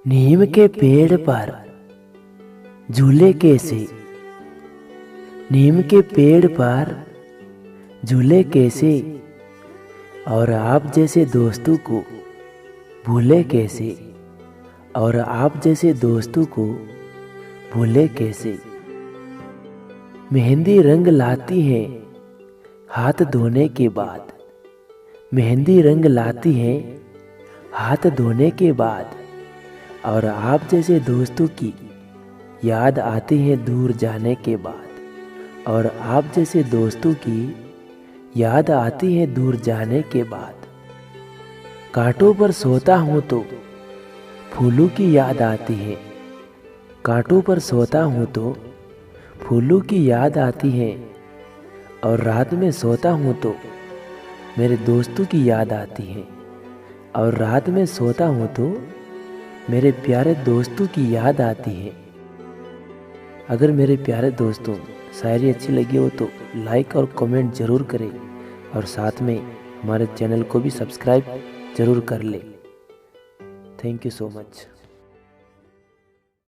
नीम के पेड़ पर झूले कैसे। नीम के पेड़ पर झूले कैसे, और आप जैसे दोस्तों को भूले कैसे। और आप जैसे दोस्तों को भूले कैसे। मेहंदी रंग लाती है हाथ धोने के बाद। मेहंदी रंग लाती है हाथ धोने के बाद। और आप जैसे दोस्तों की याद आती है दूर जाने के बाद। और आप जैसे दोस्तों की याद आती है दूर जाने के बाद। कांटों पर सोता हूँ तो फूलों की याद आती है। कांटों पर सोता हूँ तो फूलों की याद आती है। और रात में सोता हूँ तो मेरे दोस्तों की याद आती है। और रात में सोता हूँ तो मेरे प्यारे दोस्तों की याद आती है। अगर मेरे प्यारे दोस्तों शायरी अच्छी लगी हो तो लाइक और कमेंट ज़रूर करें, और साथ में हमारे चैनल को भी सब्सक्राइब ज़रूर कर लें। Thank you so much.